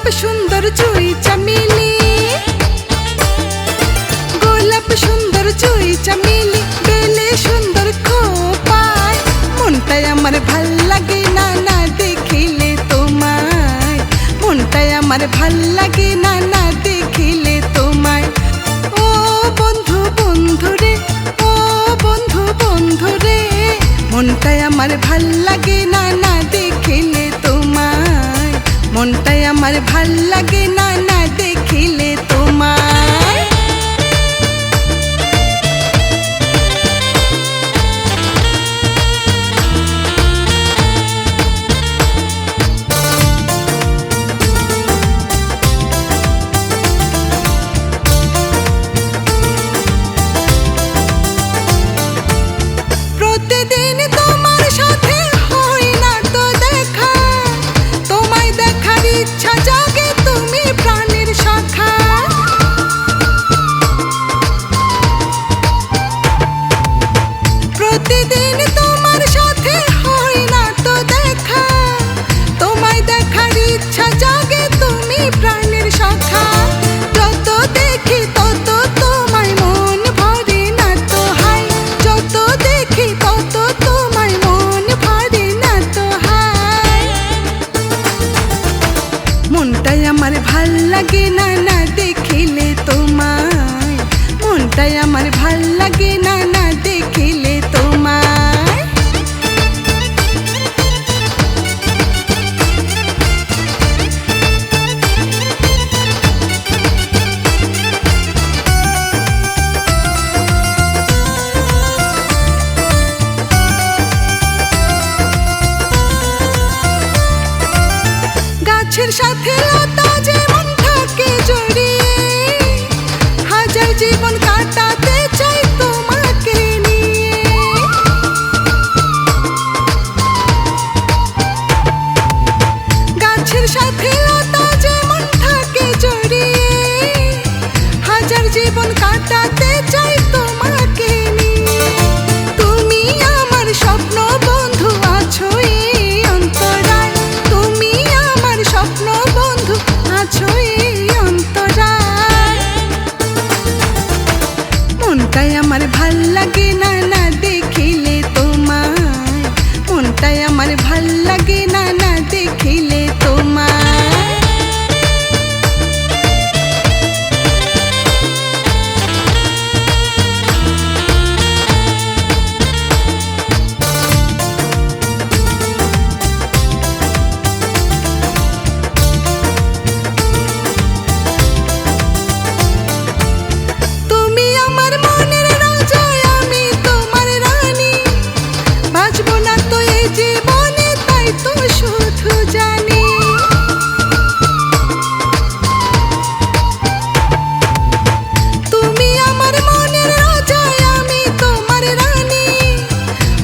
গোলাপ সুন্দর জুই চামেলি, গোলাপ সুন্দর জুই চামেলি, বেলে সুন্দর খোপায়। মনটাই আমার ভাল লাগে না না দেখিলে তোমায়, মনটাই আমার ভাল লাগে না না দেখিলে তোমায়। ও বন্ধু বন্ধু রে, ও বন্ধু বন্ধু রে, মনটাই আমার ভাল লাগে না না দেখিলে তোমায়, মনটাই আমার ভাল লাগে না না দেখিলে তোমায়। প্রতিদিন তোমার সাথে হয় না তো দেখা, তোমায় দেখার ইচ্ছা জাগে, তুমি প্রাণের শাখা। প্রতিদিন তোমার সাথে হয় না তো দেখা, তোমায় দেখার ইচ্ছা জাগে, তুমি প্রাণের শাখা। যত দেখি তত তোমায় মন ভরে না তো হায়, যত দেখি তত তোমায় মন ভরে না তো হায়। মনটাই আমার ভাল লাগে না না দেখিলে তোমায়, মনটাই আমার ভাল লাগে না না দেখিলে তোমায়। গাছের সাথে লতা যেমন থাকে জড়িয়ে, হাজার জীবন কাটাতে চাই তোমাকে নিয়ে। গাছের সাথে লতা যেমন থাকে জড়িয়ে, হাজার জীবন কাটাতে চাই তোমাকে নিয়ে। তুমি আমার স্বপ্ন বন্ধু আছো এই অন্তরায়, তুমি আমার স্বপ্ন বন্ধু আছো এই অন্তরায়। মনটাই আমার ভাল লাগে না না দেখিলে তোমায়, মনটাই আমার ভাল লাগে না না দেখিলে তোমায়। তুমি আমার মনের রাজা, আমি তোমার রানী, বাঁচবো না তো এই জীবনে তাই তো শুধু জানি। তুমি আমার মনের রাজা, আমি তোমার রানী,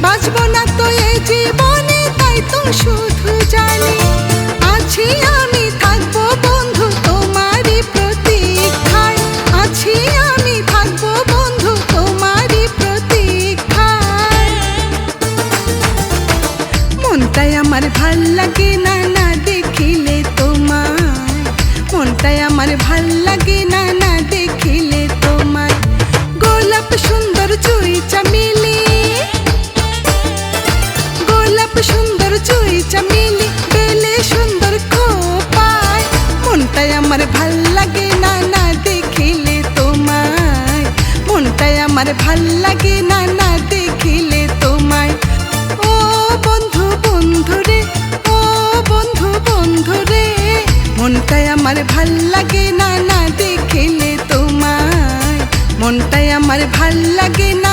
বাঁচবো না তো এই জীবনে তাই তো শুধু জানি। আছি আমি থাকবো বন্ধু তোমারই প্রতীক্ষায়, আছি আমি থাকবো বন্ধু তোমারই প্রতীক্ষায়। মনটাই আমার ভাল লাগে না না দেখিলে তোমায়, মনটাই আমার ভাল লাগে না না দেখিলে তোমায়। গোলাপ সুন্দর জুই চামেলি, গোলাপ সুন্দর জুই চামেলি, বেলে সুন্দর খোপায়। মনটাই আমার ভাল লাগে না না দেখিলে তোমায়, মনটাই আমার ভাল লাগে না না দেখিলে তোমায়। ও বন্ধু বন্ধু রে, ও বন্ধু বন্ধু রে, মনটাই আমার ভাল লাগে না না দেখিলে তোমায়, মনটাই আমার ভাল লাগে না।